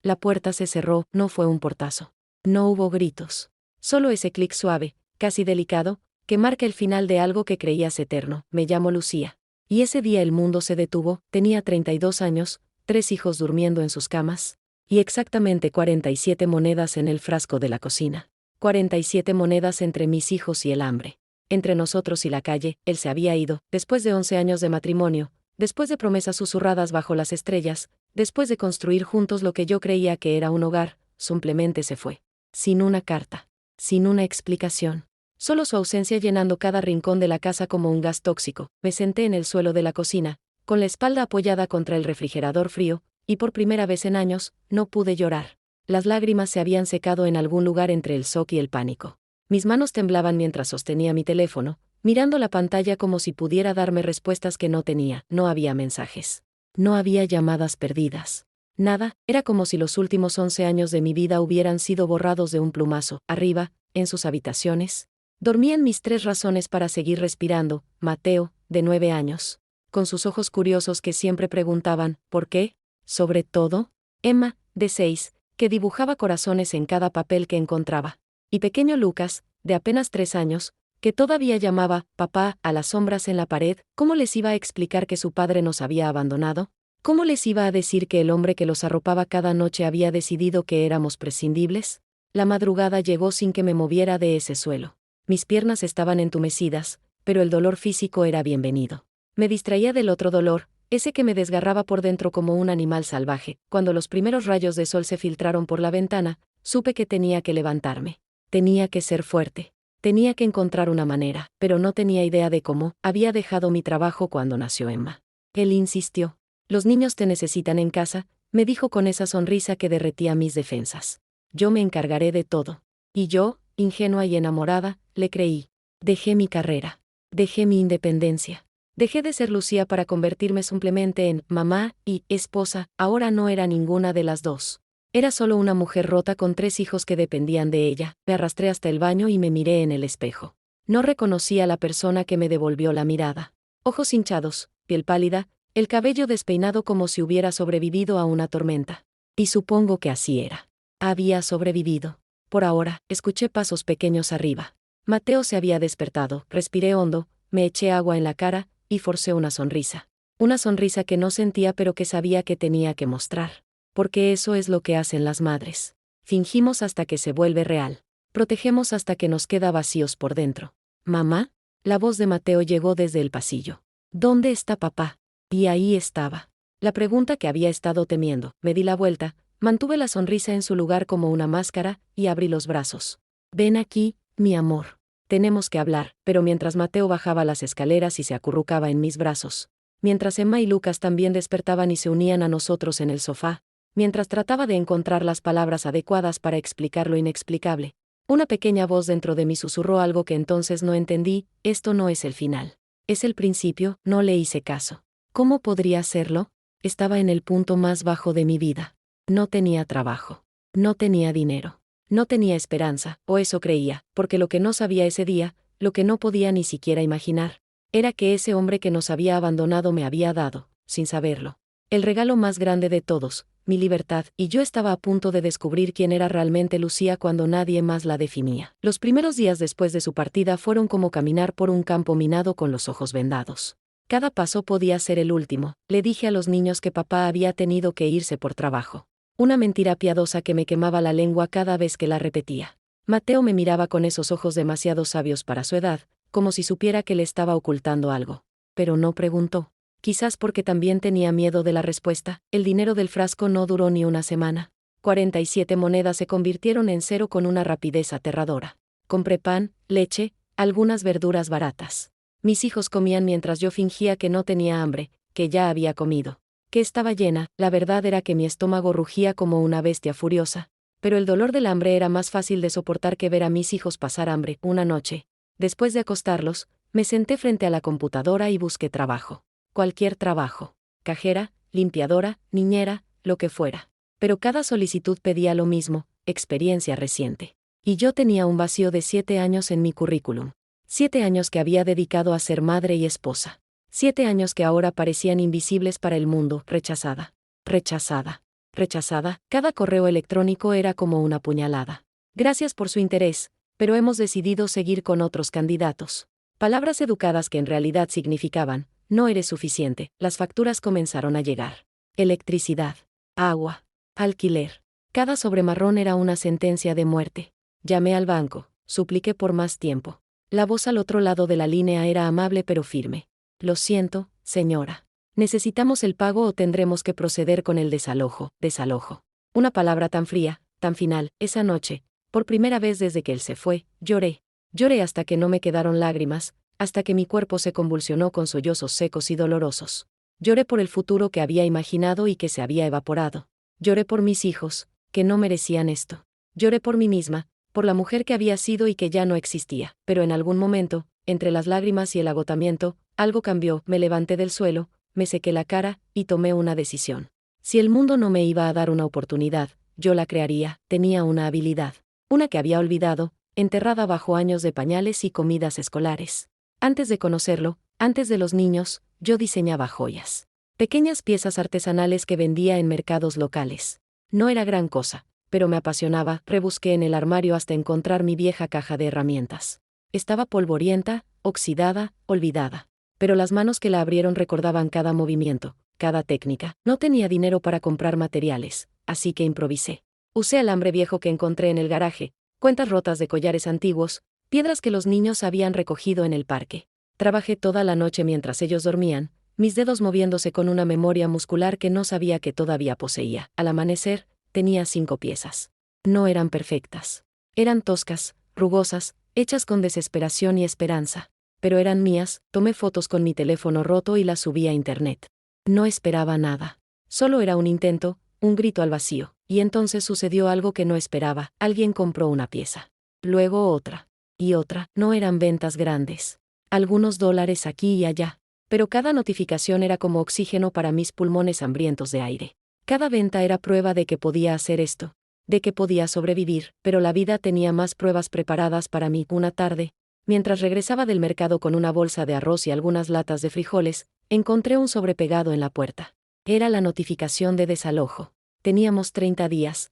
La puerta se cerró, no fue un portazo. No hubo gritos. Solo ese clic suave, casi delicado, que marca el final de algo que creías eterno. Me llamo Lucía. Y ese día el mundo se detuvo, tenía 32 años, 3 hijos durmiendo en sus camas, y exactamente 47 monedas en el frasco de la cocina. 47 monedas entre mis hijos y el hambre. Entre nosotros y la calle, él se había ido, después de 11 años de matrimonio, después de promesas susurradas bajo las estrellas, después de construir juntos lo que yo creía que era un hogar, simplemente se fue. Sin una carta. Sin una explicación. Solo su ausencia llenando cada rincón de la casa como un gas tóxico. Me senté en el suelo de la cocina, con la espalda apoyada contra el refrigerador frío, y por primera vez en años, no pude llorar. Las lágrimas se habían secado en algún lugar entre el shock y el pánico. Mis manos temblaban mientras sostenía mi teléfono, mirando la pantalla como si pudiera darme respuestas que no tenía. No había mensajes. No había llamadas perdidas. Nada, era como si los últimos 11 años de mi vida hubieran sido borrados de un plumazo. Arriba, en sus habitaciones, dormían mis 3 razones para seguir respirando. Mateo, de 9 años, con sus ojos curiosos que siempre preguntaban, ¿por qué? Sobre todo, Emma, de 6, que dibujaba corazones en cada papel que encontraba. Y pequeño Lucas, de apenas 3 años, que todavía llamaba, papá, a las sombras en la pared. ¿Cómo les iba a explicar que su padre nos había abandonado? ¿Cómo les iba a decir que el hombre que los arropaba cada noche había decidido que éramos prescindibles? La madrugada llegó sin que me moviera de ese suelo. Mis piernas estaban entumecidas, pero el dolor físico era bienvenido. Me distraía del otro dolor, ese que me desgarraba por dentro como un animal salvaje. Cuando los primeros rayos de sol se filtraron por la ventana, supe que tenía que levantarme. Tenía que ser fuerte. Tenía que encontrar una manera, pero no tenía idea de cómo. Había dejado mi trabajo cuando nació Emma. Él insistió. Los niños te necesitan en casa, me dijo con esa sonrisa que derretía mis defensas. Yo me encargaré de todo. Y yo, ingenua y enamorada, le creí. Dejé mi carrera. Dejé mi independencia. Dejé de ser Lucía para convertirme simplemente en mamá y esposa. Ahora no era ninguna de las dos. Era solo una mujer rota con 3 hijos que dependían de ella. Me arrastré hasta el baño y me miré en el espejo. No reconocí a la persona que me devolvió la mirada. Ojos hinchados, piel pálida, el cabello despeinado como si hubiera sobrevivido a una tormenta. Y supongo que así era. Había sobrevivido. Por ahora, escuché pasos pequeños arriba. Mateo se había despertado. Respiré hondo, me eché agua en la cara, y forcé una sonrisa. Una sonrisa que no sentía pero que sabía que tenía que mostrar. Porque eso es lo que hacen las madres. Fingimos hasta que se vuelve real. Protegemos hasta que nos queda vacíos por dentro. ¿Mamá? La voz de Mateo llegó desde el pasillo. ¿Dónde está papá? Y ahí estaba. La pregunta que había estado temiendo. Me di la vuelta, mantuve la sonrisa en su lugar como una máscara, y abrí los brazos. Ven aquí, mi amor. Tenemos que hablar. Pero mientras Mateo bajaba las escaleras y se acurrucaba en mis brazos, mientras Emma y Lucas también despertaban y se unían a nosotros en el sofá, mientras trataba de encontrar las palabras adecuadas para explicar lo inexplicable, una pequeña voz dentro de mí susurró algo que entonces no entendí. Esto no es el final. Es el principio. No le hice caso. ¿Cómo podría hacerlo? Estaba en el punto más bajo de mi vida. No tenía trabajo. No tenía dinero. No tenía esperanza, o eso creía, porque lo que no sabía ese día, lo que no podía ni siquiera imaginar, era que ese hombre que nos había abandonado me había dado, sin saberlo, el regalo más grande de todos, mi libertad, y yo estaba a punto de descubrir quién era realmente Lucía cuando nadie más la definía. Los primeros días después de su partida fueron como caminar por un campo minado con los ojos vendados. Cada paso podía ser el último. Le dije a los niños que papá había tenido que irse por trabajo. Una mentira piadosa que me quemaba la lengua cada vez que la repetía. Mateo me miraba con esos ojos demasiado sabios para su edad, como si supiera que le estaba ocultando algo. Pero no preguntó. Quizás porque también tenía miedo de la respuesta. El dinero del frasco no duró ni una semana. 47 monedas se convirtieron en 0 con una rapidez aterradora. Compré pan, leche, algunas verduras baratas. Mis hijos comían mientras yo fingía que no tenía hambre, que ya había comido, que estaba llena. La verdad era que mi estómago rugía como una bestia furiosa. Pero el dolor del hambre era más fácil de soportar que ver a mis hijos pasar hambre. Una noche, después de acostarlos, me senté frente a la computadora y busqué trabajo. Cualquier trabajo. Cajera, limpiadora, niñera, lo que fuera. Pero cada solicitud pedía lo mismo, experiencia reciente. Y yo tenía un vacío de 7 años en mi currículum. 7 años que había dedicado a ser madre y esposa. 7 años que ahora parecían invisibles para el mundo. Rechazada. Rechazada. rechazada, cada correo electrónico era como una puñalada. Gracias por su interés, pero hemos decidido seguir con otros candidatos. Palabras educadas que en realidad significaban, no eres suficiente. Las facturas comenzaron a llegar. Electricidad, agua, alquiler. Cada sobremarrón era una sentencia de muerte. Llamé al banco, supliqué por más tiempo. La voz al otro lado de la línea era amable pero firme. Lo siento, señora. Necesitamos el pago o tendremos que proceder con el desalojo. Desalojo. Una palabra tan fría, tan final. Esa noche, por primera vez desde que él se fue, lloré. Lloré hasta que no me quedaron lágrimas, hasta que mi cuerpo se convulsionó con sollozos secos y dolorosos. Lloré por el futuro que había imaginado y que se había evaporado. Lloré por mis hijos, que no merecían esto. Lloré por mí misma, por la mujer que había sido y que ya no existía. Pero en algún momento, entre las lágrimas y el agotamiento, algo cambió. Me levanté del suelo, me sequé la cara, y tomé una decisión. Si el mundo no me iba a dar una oportunidad, yo la crearía. Tenía una habilidad. Una que había olvidado, enterrada bajo años de pañales y comidas escolares. Antes de conocerlo, antes de los niños, yo diseñaba joyas. Pequeñas piezas artesanales que vendía en mercados locales. No era gran cosa, pero me apasionaba. Rebusqué en el armario hasta encontrar mi vieja caja de herramientas. Estaba polvorienta, oxidada, olvidada. Pero las manos que la abrieron recordaban cada movimiento, cada técnica. No tenía dinero para comprar materiales, así que improvisé. Usé alambre viejo que encontré en el garaje, cuentas rotas de collares antiguos, piedras que los niños habían recogido en el parque. Trabajé toda la noche mientras ellos dormían, mis dedos moviéndose con una memoria muscular que no sabía que todavía poseía. Al amanecer, tenía 5 piezas. No eran perfectas. Eran toscas, rugosas, hechas con desesperación y esperanza. Pero eran mías. Tomé fotos con mi teléfono roto y las subí a internet. No esperaba nada. Solo era un intento, un grito al vacío. Y entonces sucedió algo que no esperaba. Alguien compró una pieza. Luego otra. Y otra. No eran ventas grandes. Algunos dólares aquí y allá. Pero cada notificación era como oxígeno para mis pulmones hambrientos de aire. Cada venta era prueba de que podía hacer esto, de que podía sobrevivir, pero la vida tenía más pruebas preparadas para mí. Una tarde, mientras regresaba del mercado con una bolsa de arroz y algunas latas de frijoles, encontré un sobre pegado en la puerta. Era la notificación de desalojo. Teníamos 30 días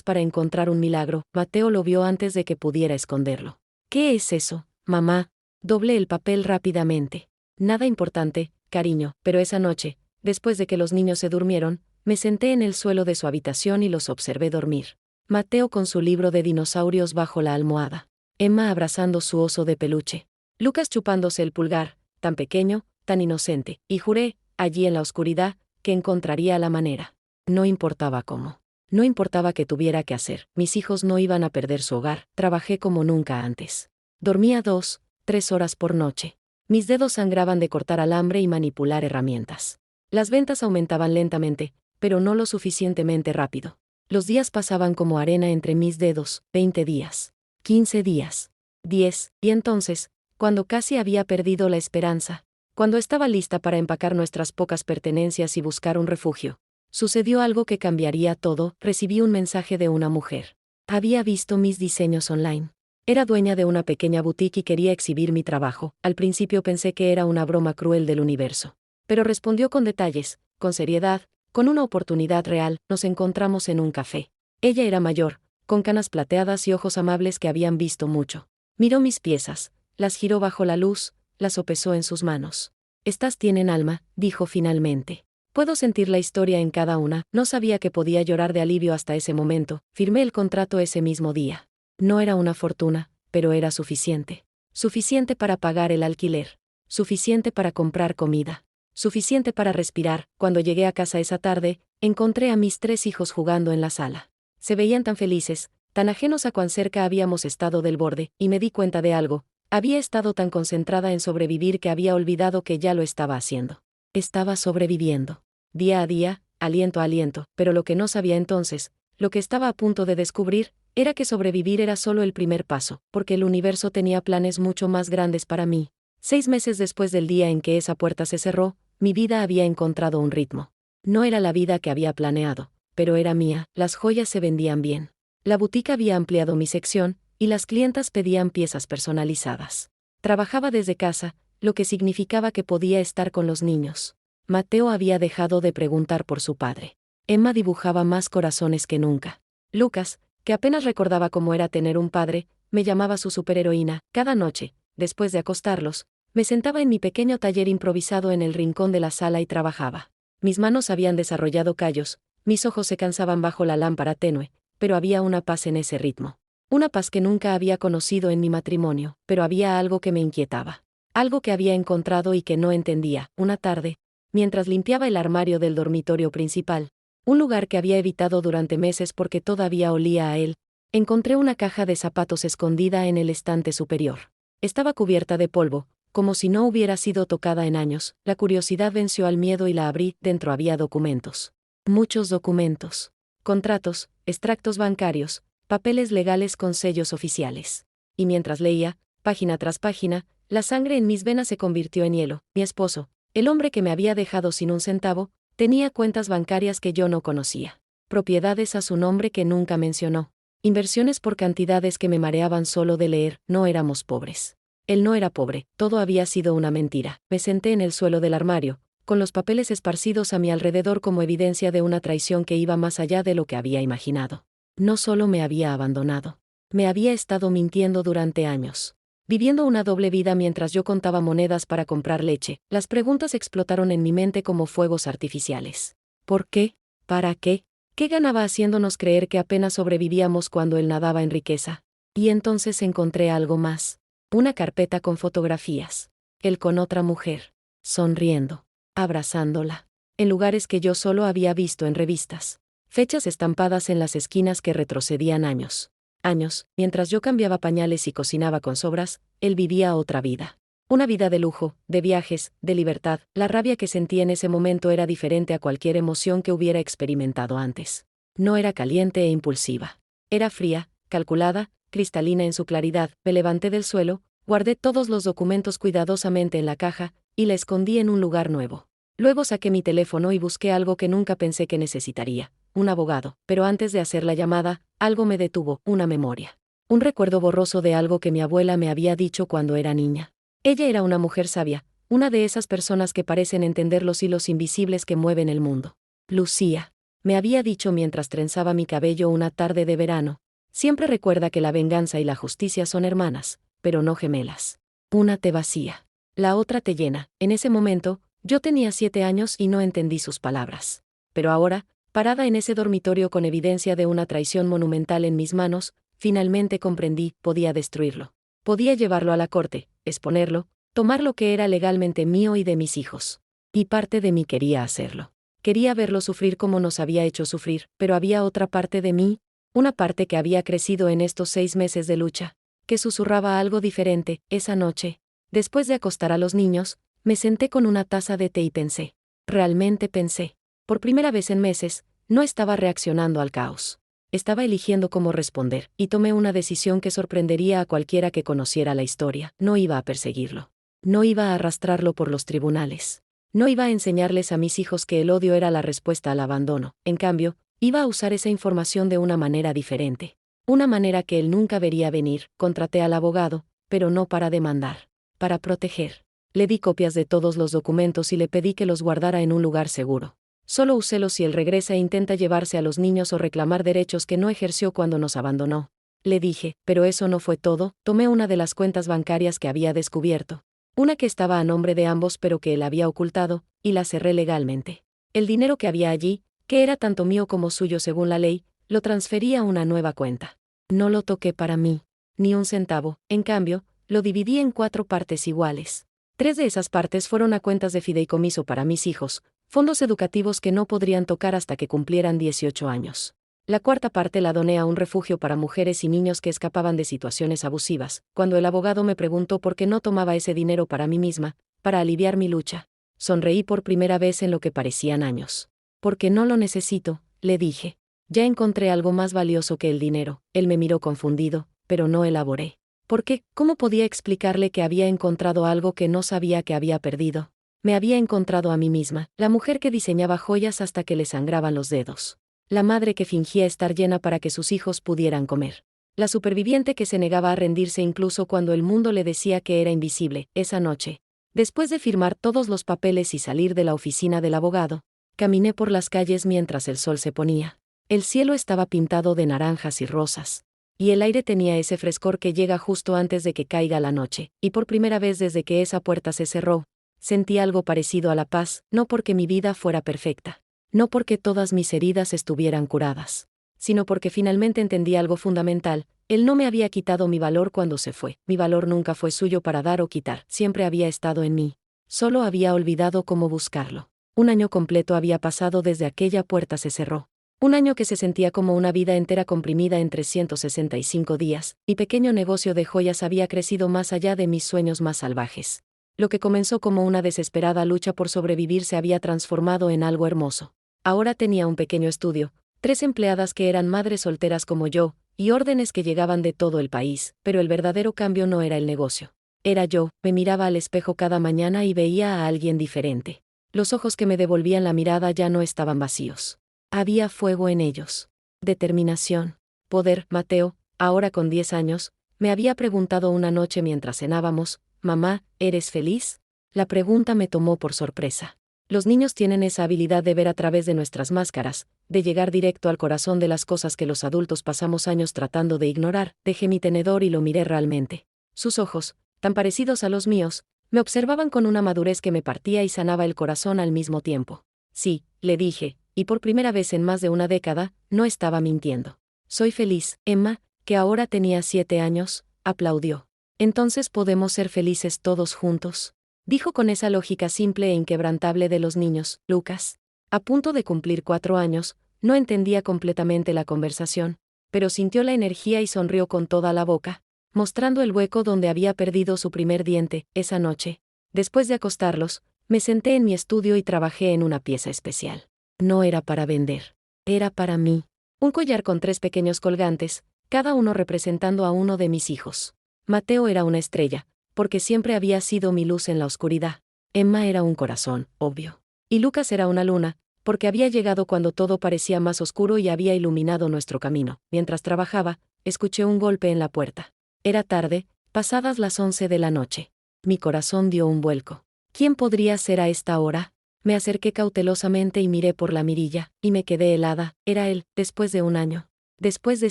para encontrar un milagro. Mateo lo vio antes de que pudiera esconderlo. ¿Qué es eso, mamá? Doblé el papel rápidamente. Nada importante, cariño, pero esa noche, después de que los niños se durmieron, me senté en el suelo de su habitación y los observé dormir. Mateo con su libro de dinosaurios bajo la almohada. Emma abrazando su oso de peluche. Lucas chupándose el pulgar, tan pequeño, tan inocente, y juré, allí en la oscuridad, que encontraría la manera. No importaba cómo. No importaba qué tuviera que hacer. Mis hijos no iban a perder su hogar. Trabajé como nunca antes. Dormía 2, 3 horas por noche. Mis dedos sangraban de cortar alambre y manipular herramientas. Las ventas aumentaban lentamente, pero no lo suficientemente rápido. Los días pasaban como arena entre mis dedos. 20 días. 15 días. 10. Y entonces, cuando casi había perdido la esperanza, cuando estaba lista para empacar nuestras pocas pertenencias y buscar un refugio, sucedió algo que cambiaría todo. Recibí un mensaje de una mujer. Había visto mis diseños online. Era dueña de una pequeña boutique y quería exhibir mi trabajo. Al principio pensé que era una broma cruel del universo. Pero respondió con detalles, con seriedad, con una oportunidad real. Nos encontramos en un café. Ella era mayor, con canas plateadas y ojos amables que habían visto mucho. Miró mis piezas, las giró bajo la luz, las sopesó en sus manos. Estas tienen alma, dijo finalmente. Puedo sentir la historia en cada una. No sabía que podía llorar de alivio hasta ese momento. Firmé el contrato ese mismo día. No era una fortuna, pero era suficiente. Suficiente para pagar el alquiler. Suficiente para comprar comida. Suficiente para respirar. Cuando llegué a casa esa tarde, encontré a mis 3 hijos jugando en la sala. Se veían tan felices, tan ajenos a cuán cerca habíamos estado del borde, y me di cuenta de algo. Había estado tan concentrada en sobrevivir que había olvidado que ya lo estaba haciendo. Estaba sobreviviendo. Día a día, aliento a aliento, pero lo que no sabía entonces, lo que estaba a punto de descubrir, era que sobrevivir era solo el primer paso, porque el universo tenía planes mucho más grandes para mí. 6 meses después del día en que esa puerta se cerró, mi vida había encontrado un ritmo. No era la vida que había planeado, pero era mía. Las joyas se vendían bien. La boutique había ampliado mi sección, y las clientas pedían piezas personalizadas. Trabajaba desde casa, lo que significaba que podía estar con los niños. Mateo había dejado de preguntar por su padre. Emma dibujaba más corazones que nunca. Lucas, que apenas recordaba cómo era tener un padre, me llamaba su superheroína. Cada noche, después de acostarlos, me sentaba en mi pequeño taller improvisado en el rincón de la sala y trabajaba. Mis manos habían desarrollado callos, mis ojos se cansaban bajo la lámpara tenue, pero había una paz en ese ritmo. Una paz que nunca había conocido en mi matrimonio, pero había algo que me inquietaba. Algo que había encontrado y que no entendía. Una tarde, mientras limpiaba el armario del dormitorio principal, un lugar que había evitado durante meses porque todavía olía a él, encontré una caja de zapatos escondida en el estante superior. Estaba cubierta de polvo, como si no hubiera sido tocada en años. La curiosidad venció al miedo y la abrí. Dentro había documentos. Muchos documentos. Contratos, extractos bancarios, papeles legales con sellos oficiales. Y mientras leía, página tras página, la sangre en mis venas se convirtió en hielo. Mi esposo, el hombre que me había dejado sin un centavo, tenía cuentas bancarias que yo no conocía. Propiedades a su nombre que nunca mencionó. Inversiones por cantidades que me mareaban solo de leer. No éramos pobres. Él no era pobre, todo había sido una mentira. Me senté en el suelo del armario, con los papeles esparcidos a mi alrededor como evidencia de una traición que iba más allá de lo que había imaginado. No solo me había abandonado. Me había estado mintiendo durante años. Viviendo una doble vida mientras yo contaba monedas para comprar leche. Las preguntas explotaron en mi mente como fuegos artificiales. ¿Por qué? ¿Para qué? ¿Qué ganaba haciéndonos creer que apenas sobrevivíamos cuando él nadaba en riqueza? Y entonces encontré algo más. Una carpeta con fotografías. Él con otra mujer. Sonriendo. Abrazándola. En lugares que yo solo había visto en revistas. Fechas estampadas en las esquinas que retrocedían años. Años, mientras yo cambiaba pañales y cocinaba con sobras, él vivía otra vida. Una vida de lujo, de viajes, de libertad. La rabia que sentí en ese momento era diferente a cualquier emoción que hubiera experimentado antes. No era caliente e impulsiva. Era fría, calculada, cristalina en su claridad. Me levanté del suelo, guardé todos los documentos cuidadosamente en la caja, y la escondí en un lugar nuevo. Luego saqué mi teléfono y busqué algo que nunca pensé que necesitaría. Un abogado, pero antes de hacer la llamada, algo me detuvo, una memoria. Un recuerdo borroso de algo que mi abuela me había dicho cuando era niña. Ella era una mujer sabia, una de esas personas que parecen entender los hilos invisibles que mueven el mundo. Lucía, me había dicho mientras trenzaba mi cabello una tarde de verano, siempre recuerda que la venganza y la justicia son hermanas, pero no gemelas. Una te vacía, la otra te llena. En ese momento, yo tenía 7 años y no entendí sus palabras. Pero ahora, parada en ese dormitorio con evidencia de una traición monumental en mis manos, finalmente comprendí, podía destruirlo. Podía llevarlo a la corte, exponerlo, tomar lo que era legalmente mío y de mis hijos. Y parte de mí quería hacerlo. Quería verlo sufrir como nos había hecho sufrir, pero había otra parte de mí, una parte que había crecido en estos 6 meses de lucha, que susurraba algo diferente. Esa noche, después de acostar a los niños, me senté con una taza de té y pensé. Realmente pensé. Por primera vez en meses, no estaba reaccionando al caos. Estaba eligiendo cómo responder, y tomé una decisión que sorprendería a cualquiera que conociera la historia. No iba a perseguirlo. No iba a arrastrarlo por los tribunales. No iba a enseñarles a mis hijos que el odio era la respuesta al abandono. En cambio, iba a usar esa información de una manera diferente. Una manera que él nunca vería venir. Contraté al abogado, pero no para demandar. Para proteger. Le di copias de todos los documentos y le pedí que los guardara en un lugar seguro. Solo úselos si él regresa e intenta llevarse a los niños o reclamar derechos que no ejerció cuando nos abandonó. Le dije, pero eso no fue todo. Tomé una de las cuentas bancarias que había descubierto. Una que estaba a nombre de ambos pero que él había ocultado, y la cerré legalmente. El dinero que había allí, que era tanto mío como suyo según la ley, lo transferí a una nueva cuenta. No lo toqué para mí. Ni un centavo. En cambio, lo dividí en 4 partes iguales. 3 de esas partes fueron a cuentas de fideicomiso para mis hijos, fondos educativos que no podrían tocar hasta que cumplieran 18 años. La 4ª parte la doné a un refugio para mujeres y niños que escapaban de situaciones abusivas. Cuando el abogado me preguntó por qué no tomaba ese dinero para mí misma, para aliviar mi lucha, sonreí por primera vez en lo que parecían años. Porque no lo necesito, le dije. Ya encontré algo más valioso que el dinero. Él me miró confundido, pero no elaboré. ¿Por qué? ¿Cómo podía explicarle que había encontrado algo que no sabía que había perdido? Me había encontrado a mí misma, la mujer que diseñaba joyas hasta que le sangraban los dedos. La madre que fingía estar llena para que sus hijos pudieran comer. La superviviente que se negaba a rendirse incluso cuando el mundo le decía que era invisible. Esa noche, después de firmar todos los papeles y salir de la oficina del abogado, Caminé por las calles mientras el sol se ponía. El cielo estaba pintado de naranjas y rosas. Y el aire tenía ese frescor que llega justo antes de que caiga la noche, y por primera vez desde que esa puerta se cerró, sentí algo parecido a la paz, no porque mi vida fuera perfecta, no porque todas mis heridas estuvieran curadas, sino porque finalmente entendí algo fundamental: él no me había quitado mi valor cuando se fue, mi valor nunca fue suyo para dar o quitar, siempre había estado en mí, solo había olvidado cómo buscarlo. Un año completo había pasado desde aquella puerta se cerró. Un año que se sentía como una vida entera comprimida en 365 días. Mi pequeño negocio de joyas había crecido más allá de mis sueños más salvajes. Lo que comenzó como una desesperada lucha por sobrevivir se había transformado en algo hermoso. Ahora tenía un pequeño estudio, 3 empleadas que eran madres solteras como yo, y órdenes que llegaban de todo el país, pero el verdadero cambio no era el negocio. Era yo. Me miraba al espejo cada mañana y veía a alguien diferente. Los ojos que me devolvían la mirada ya no estaban vacíos. Había fuego en ellos. Determinación. Poder. Mateo, ahora con 10 años, me había preguntado una noche mientras cenábamos: «Mamá, ¿eres feliz?». La pregunta me tomó por sorpresa. Los niños tienen esa habilidad de ver a través de nuestras máscaras, de llegar directo al corazón de las cosas que los adultos pasamos años tratando de ignorar. Dejé mi tenedor y lo miré realmente. Sus ojos, tan parecidos a los míos, me observaban con una madurez que me partía y sanaba el corazón al mismo tiempo. «Sí», le dije, y por primera vez en más de una década, no estaba mintiendo. «Soy feliz». Emma, que ahora tenía 7 años, aplaudió. «Entonces podemos ser felices todos juntos», dijo con esa lógica simple e inquebrantable de los niños. Lucas, a punto de cumplir 4 años, no entendía completamente la conversación, pero sintió la energía y sonrió con toda la boca, mostrando el hueco donde había perdido su primer diente. Esa noche, después de acostarlos, me senté en mi estudio y trabajé en una pieza especial. No era para vender. Era para mí. Un collar con 3 pequeños colgantes, cada uno representando a uno de mis hijos. Mateo era una estrella, porque siempre había sido mi luz en la oscuridad. Emma era un corazón, obvio. Y Lucas era una luna, porque había llegado cuando todo parecía más oscuro y había iluminado nuestro camino. Mientras trabajaba, escuché un golpe en la puerta. Era tarde, pasadas las 11 de la noche. Mi corazón dio un vuelco. ¿Quién podría ser a esta hora? Me acerqué cautelosamente y miré por la mirilla, y me quedé helada. Era él, después de un año. Después de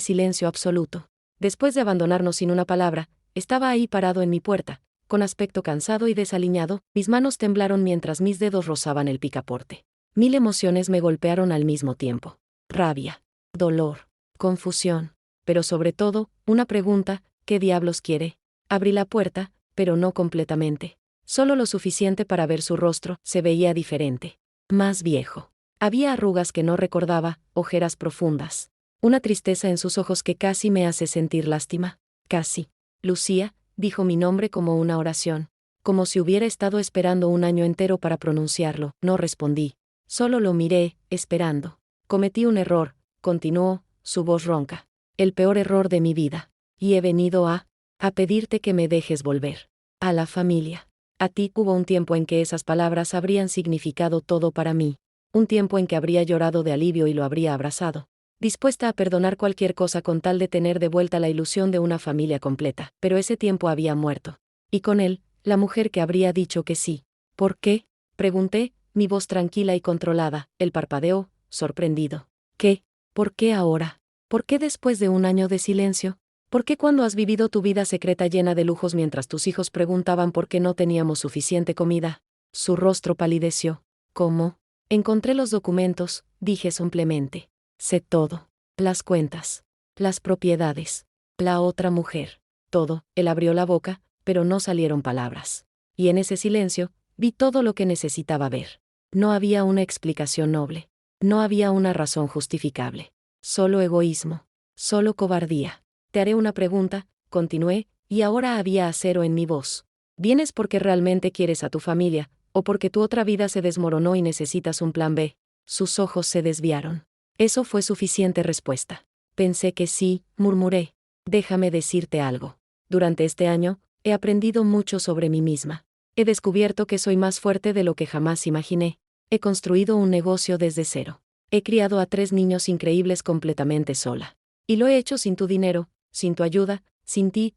silencio absoluto. Después de abandonarnos sin una palabra, estaba ahí parado en mi puerta, con aspecto cansado y desaliñado. Mis manos temblaron mientras mis dedos rozaban el picaporte. 1000 emociones me golpearon al mismo tiempo. Rabia, dolor, confusión, pero sobre todo, una pregunta: ¿qué diablos quiere? Abrí la puerta, pero no completamente. Solo lo suficiente para ver su rostro. Se veía diferente. Más viejo. Había arrugas que no recordaba, ojeras profundas. Una tristeza en sus ojos que casi me hace sentir lástima. Casi. «Lucía», dijo mi nombre como una oración. Como si hubiera estado esperando un año entero para pronunciarlo. No respondí. Solo lo miré, esperando. «Cometí un error», continuó, su voz ronca. «El peor error de mi vida. Y he venido a pedirte que me dejes volver. A la familia. A ti». Hubo un tiempo en que esas palabras habrían significado todo para mí. Un tiempo en que habría llorado de alivio y lo habría abrazado, dispuesta a perdonar cualquier cosa con tal de tener de vuelta la ilusión de una familia completa. Pero ese tiempo había muerto. Y con él, la mujer que habría dicho que sí. «¿Por qué?», pregunté, mi voz tranquila y controlada. Él parpadeó, sorprendido. «¿Qué? ¿Por qué ahora? ¿Por qué después de un año de silencio? ¿Por qué cuando has vivido tu vida secreta llena de lujos mientras tus hijos preguntaban por qué no teníamos suficiente comida?» Su rostro palideció. «¿Cómo?». «Encontré los documentos», dije simplemente. «Sé todo. Las cuentas. Las propiedades. La otra mujer. Todo». Él abrió la boca, pero no salieron palabras. Y en ese silencio, vi todo lo que necesitaba ver. No había una explicación noble. No había una razón justificable. Solo egoísmo. Solo cobardía. «Te haré una pregunta», continué, y ahora había acero en mi voz. «¿Vienes porque realmente quieres a tu familia, o porque tu otra vida se desmoronó y necesitas un plan B?». Sus ojos se desviaron. «Eso fue suficiente respuesta». «Pensé que sí», murmuré. «Déjame decirte algo. Durante este año, he aprendido mucho sobre mí misma. He descubierto que soy más fuerte de lo que jamás imaginé. He construido un negocio desde cero. He criado a 3 niños increíbles completamente sola. Y lo he hecho sin tu dinero, sin tu ayuda, sin ti.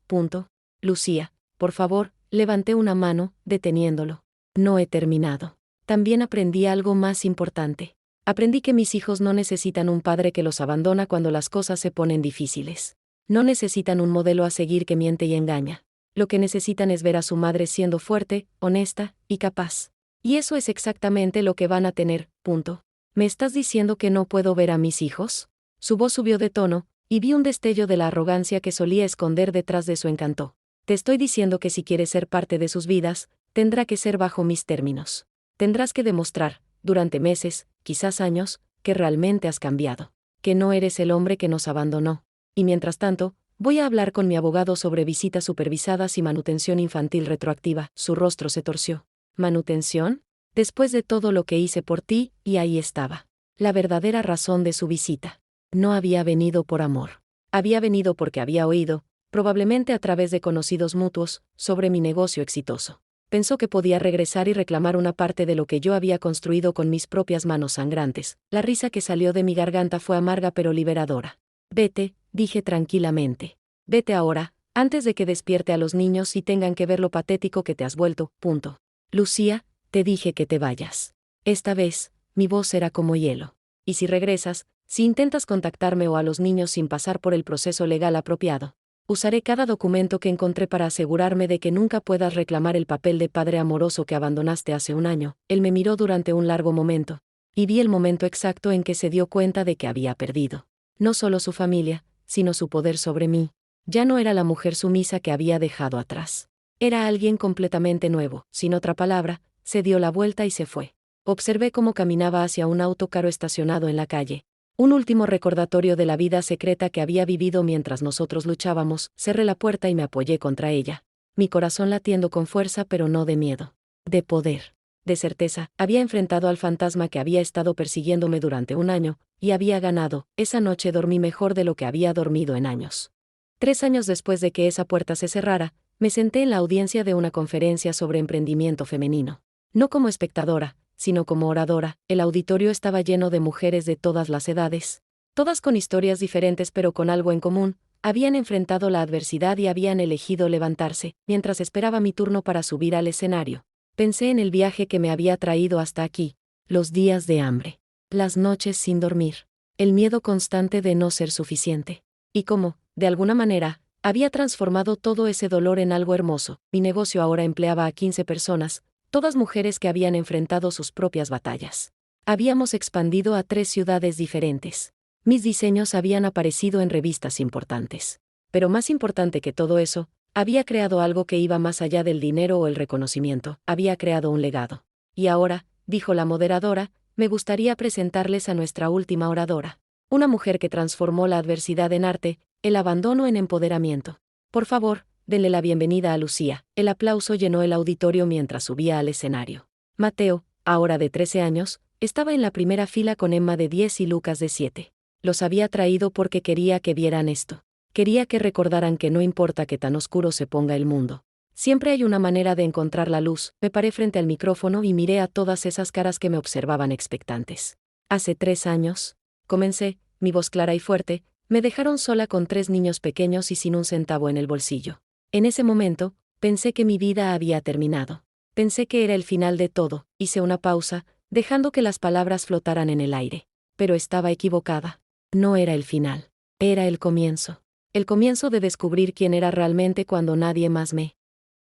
Lucía, por favor», levanté una mano, deteniéndolo. «No he terminado. También aprendí algo más importante. Aprendí que mis hijos no necesitan un padre que los abandona cuando las cosas se ponen difíciles. No necesitan un modelo a seguir que miente y engaña. Lo que necesitan es ver a su madre siendo fuerte, honesta y capaz. Y eso es exactamente lo que van a tener, punto. ¿Me estás diciendo que no puedo ver a mis hijos? Su voz subió de tono, y vi un destello de la arrogancia que solía esconder detrás de su encanto. Te estoy diciendo que si quieres ser parte de sus vidas, tendrá que ser bajo mis términos. Tendrás que demostrar, durante meses, quizás años, que realmente has cambiado. Que no eres el hombre que nos abandonó. Y mientras tanto, voy a hablar con mi abogado sobre visitas supervisadas y manutención infantil retroactiva. Su rostro se torció. ¿Manutención? Después de todo lo que hice por ti, y ahí estaba. La verdadera razón de su visita. No había venido por amor. Había venido porque había oído, probablemente a través de conocidos mutuos, sobre mi negocio exitoso. Pensó que podía regresar y reclamar una parte de lo que yo había construido con mis propias manos sangrantes. La risa que salió de mi garganta fue amarga pero liberadora. Vete, dije tranquilamente. Vete ahora, antes de que despierte a los niños y tengan que ver lo patético que te has vuelto, punto. Lucía, te dije que te vayas. Esta vez, mi voz era como hielo. Y si regresas, si intentas contactarme o a los niños sin pasar por el proceso legal apropiado, usaré cada documento que encontré para asegurarme de que nunca puedas reclamar el papel de padre amoroso que abandonaste hace un año. Él me miró durante un largo momento, y vi el momento exacto en que se dio cuenta de que había perdido. No solo su familia, sino su poder sobre mí. Ya no era la mujer sumisa que había dejado atrás. Era alguien completamente nuevo. Sin otra palabra, se dio la vuelta y se fue. Observé cómo caminaba hacia un auto caro estacionado en la calle. Un último recordatorio de la vida secreta que había vivido mientras nosotros luchábamos. Cerré la puerta y me apoyé contra ella. Mi corazón latiendo con fuerza pero no de miedo. De poder. De certeza, había enfrentado al fantasma que había estado persiguiéndome durante un año, y había ganado. Esa noche dormí mejor de lo que había dormido en años. 3 años después de que esa puerta se cerrara, me senté en la audiencia de una conferencia sobre emprendimiento femenino. No como espectadora, sino como oradora. El auditorio estaba lleno de mujeres de todas las edades. Todas con historias diferentes pero con algo en común. Habían enfrentado la adversidad y habían elegido levantarse. Mientras esperaba mi turno para subir al escenario, pensé en el viaje que me había traído hasta aquí. Los días de hambre. Las noches sin dormir. El miedo constante de no ser suficiente. Y cómo, de alguna manera, había transformado todo ese dolor en algo hermoso. Mi negocio ahora empleaba a 15 personas, todas mujeres que habían enfrentado sus propias batallas. Habíamos expandido a 3 ciudades diferentes. Mis diseños habían aparecido en revistas importantes. Pero más importante que todo eso, había creado algo que iba más allá del dinero o el reconocimiento. Había creado un legado. Y ahora, dijo la moderadora, me gustaría presentarles a nuestra última oradora. Una mujer que transformó la adversidad en arte, el abandono en empoderamiento. Por favor, denle la bienvenida a Lucía. El aplauso llenó el auditorio mientras subía al escenario. Mateo, ahora de 13 años, estaba en la primera fila con Emma de 10 y Lucas de 7. Los había traído porque quería que vieran esto. Quería que recordaran que no importa que tan oscuro se ponga el mundo. Siempre hay una manera de encontrar la luz. Me paré frente al micrófono y miré a todas esas caras que me observaban expectantes. Hace 3 años, comencé, mi voz clara y fuerte, me dejaron sola con 3 niños pequeños y sin un centavo en el bolsillo. En ese momento, pensé que mi vida había terminado. Pensé que era el final de todo. Hice una pausa, dejando que las palabras flotaran en el aire. Pero estaba equivocada. No era el final. Era el comienzo. El comienzo de descubrir quién era realmente cuando nadie más me